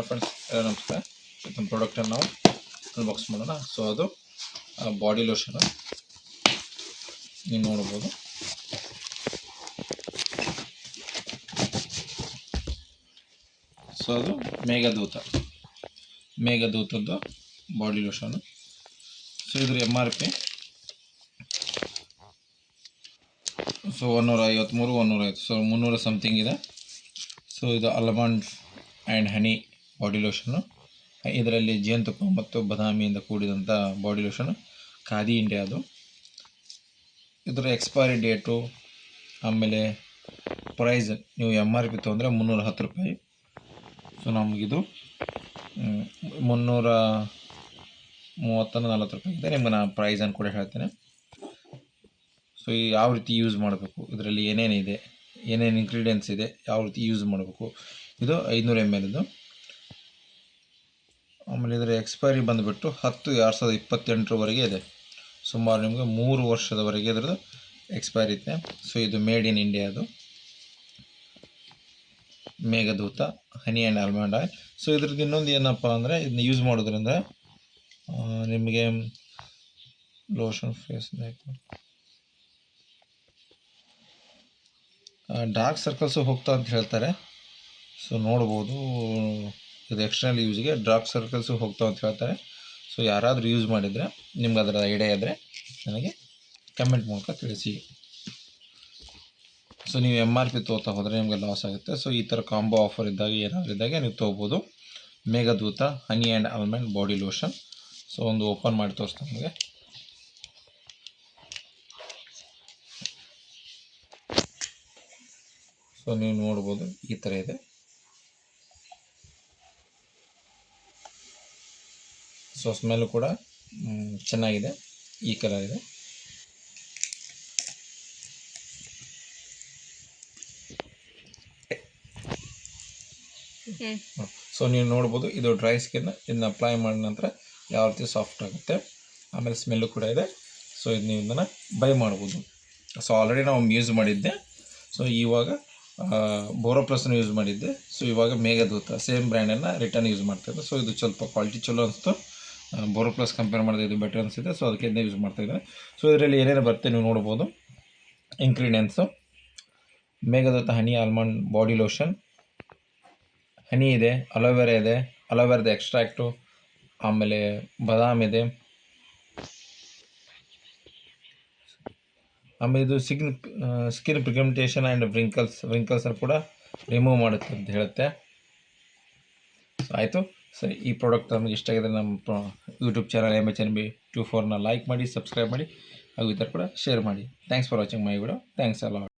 Friends ನಮಸ್ಕಾರ. ನಮ್ಮ ಪ್ರಾಡಕ್ಟನ್ನು ನಾವು ಅನ್ಬಾಕ್ಸ್ ಮಾಡೋಣ. ಸೊ ಅದು ಬಾಡಿ ಲೋಷನ್ ನೀವು ನೋಡ್ಬೋದು. ಸೊ ಅದು ಮೇಘದೂತದ್ದು ಬಾಡಿ ಲೋಷನ್. ಸೊ ಇದ್ರ MRP ಸೊ 153 150, ಸೊ 300 ಸಮಥಿಂಗ್ ಇದೆ. ಸೊ ಇದು almond and honey body lotion. ಇದರಲ್ಲಿ ಜೇನುತುಪ್ಪ ಮತ್ತು ಬಾದಾಮಿಯಿಂದ ಕೂಡಿದಂಥ ಬಾಡಿ ಲೋಷನ್, ಖಾದಿ ಇಂಡಿಯಾದು. ಇದರ ಎಕ್ಸ್ಪೈರಿ ಡೇಟು ಆಮೇಲೆ ಪ್ರೈಸ್ ನೀವು MRP ತೊಗೊಂಡ್ರೆ 310 ರೂಪಾಯಿ. ಸೊ ನಮಗಿದು 330-40 ರೂಪಾಯಿ ಇದೆ. ನಿಮ್ಗೆ ನಾನು ಪ್ರೈಸನ್ನು ಕೂಡ ಹೇಳ್ತೇನೆ. ಸೊ ಯಾವ ರೀತಿ ಯೂಸ್ ಮಾಡಬೇಕು, ಇದರಲ್ಲಿ ಏನೇನಿದೆ, ಏನೇನು ಇಂಗ್ರೀಡಿಯೆಂಟ್ಸ್ ಇದೆ, ಯಾವ ರೀತಿ ಯೂಸ್ ಮಾಡಬೇಕು. ಇದು 500 ml ಇದು. ಆಮೇಲೆ ಇದರ ಎಕ್ಸ್ಪೈರಿ ಬಂದುಬಿಟ್ಟು 10/2028 ಇದೆ. ಸುಮಾರು ನಿಮಗೆ 3 ವರ್ಷದವರೆಗೆ ಇದರದ್ದು ಎಕ್ಸ್ಪೈರಿ ಇದೆ. ಸೊ ಇದು ಮೇಡ್ ಇನ್ ಇಂಡಿಯಾದು Meghdoot honey and almond oil. So ಇದ್ರದ್ದು ಇನ್ನೊಂದು ಏನಪ್ಪ ಅಂದರೆ, ಇದನ್ನ ಯೂಸ್ ಮಾಡೋದ್ರಿಂದ ನಿಮಗೆ ಲೋಷನ್ ಫೇಸ್ ಡಾರ್ಕ್ ಸರ್ಕಲ್ಸು ಹೋಗ್ತಾ ಅಂತ ಹೇಳ್ತಾರೆ. ಸೊ ನೋಡ್ಬೋದು, ಇದು ಎಕ್ಸ್ಟರ್ನಲ್ ಯೂಸ್ಗೆ ಡಾರ್ಕ್ ಸರ್ಕಲ್ಸು ಹೋಗ್ತಾವೆ ಅಂತ ಹೇಳ್ತಾರೆ. ಸೊ ಯಾರಾದರೂ ಯೂಸ್ ಮಾಡಿದರೆ ನಿಮ್ಗೆ ಅದರ ಐಡಿಯಾ ಇದ್ದರೆ ನನಗೆ ಕಮೆಂಟ್ ಮೂಲಕ ತಿಳಿಸಿ. ಸೊ ನೀವು MRP ತೊಗೋತಾ ಹೋದರೆ ನಿಮಗೆ ಲಾಸ್ ಆಗುತ್ತೆ. ಸೊ ಈ ಥರ ಕಾಂಬೋ ಆಫರ್ ಇದ್ದಾಗ ಏನಾದರೂ ಇದ್ದಾಗ ನೀವು ತೊಗೋಬೋದು. Meghdoot honey and almond body lotion. So ಒಂದು ಓಪನ್ ಮಾಡಿ ತೋರಿಸ್ತೀನಿ ನಿಮಗೆ. ಸೊ ನೀವು ನೋಡ್ಬೋದು, ಈ ಥರ ಇದೆ. ಸೊ ಸ್ಮೆಲ್ಲು ಕೂಡ ಚೆನ್ನಾಗಿದೆ. ಈ ಕಲರ್ ಇದೆ. ಸೊ ನೀವು ನೋಡ್ಬೋದು, ಇದು ಡ್ರೈ ಸ್ಕಿನ್. ಇದನ್ನ ಅಪ್ಲೈ ಮಾಡಿದ ನಂತರ ಯಾವ ರೀತಿ ಸಾಫ್ಟ್ ಆಗುತ್ತೆ. ಆಮೇಲೆ ಸ್ಮೆಲ್ಲು ಕೂಡ ಇದೆ. ಸೊ ಇದು ನೀವು ಇದನ್ನು ಬೈ ಮಾಡ್ಬೋದು. ಸೊ ಆಲ್ರೆಡಿ ನಾವು ಯೂಸ್ ಮಾಡಿದ್ದೆ. ಸೊ ಇವಾಗ ಬೋರೋಪ್ಲಸ್ನ ಯೂಸ್ ಮಾಡಿದ್ದೆ. ಸೊ ಇವಾಗ ಮೇಘದೂತ ಸೇಮ್ ಬ್ರ್ಯಾಂಡನ್ನು ರಿಟರ್ನ್ ಯೂಸ್ ಮಾಡ್ತಾಯಿದ್ದೆ. ಸೊ ಇದು ಸ್ವಲ್ಪ ಕ್ವಾಲಿಟಿ ಚಲೋ ಅನಿಸ್ತು. ಬೋರೋಪ್ಲಸ್ ಕಂಪೇರ್ ಮಾಡಿದ್ರೆ ಇದು ಬೆಟರ್ ಅನಿಸಿದೆ. ಸೊ ಅದಕ್ಕೆ ಇದನ್ನೇ ಯೂಸ್ ಮಾಡ್ತಾಯಿದ್ದೆ. ಸೊ ಇದರಲ್ಲಿ ಏನೇನು ಬರುತ್ತೆ ನೀವು ನೋಡ್ಬೋದು. ಇಂಗ್ರೀಡಿಯೆಂಟ್ಸು: ಮೇಘದೂತ ಹನಿ ಆಲ್ಮಂಡ್ ಬಾಡಿ ಲೋಷನ್, ಹನಿ ಇದೆ, ಅಲೋವೆರಾ ಇದೆ, ಅಲೋವೆರಾದ ಎಕ್ಸ್ಟ್ರಾಕ್ಟು, ಆಮೇಲೆ ಬಾದಾಮ್ ಇದೆ, ಆಮೇಲೆ ಇದು ಸ್ಕಿನ್ ಪಿಗ್ಮೆಂಟೇಷನ್ ಆ್ಯಂಡ್ ವ್ರಿಂಕಲ್ಸನ್ನು ಕೂಡ ರಿಮೂವ್ ಮಾಡುತ್ತೆ ಅಂತ ಹೇಳುತ್ತೆ. ಆಯಿತು. ಸರಿ, ಈ ಪ್ರಾಡಕ್ಟ್ ನಮಗೆ ಇಷ್ಟ ಆಗಿದ್ರೆ ನಮ್ಮ ಯೂಟ್ಯೂಬ್ ಚಾನಲ್ MHNB24ನ ಲೈಕ್ ಮಾಡಿ, ಸಬ್ಸ್ಕ್ರೈಬ್ ಮಾಡಿ, ಹಾಗೂ ಈ ಥರ ಕೂಡ ಶೇರ್ ಮಾಡಿ. Thanks for watching my video. Thanks a lot.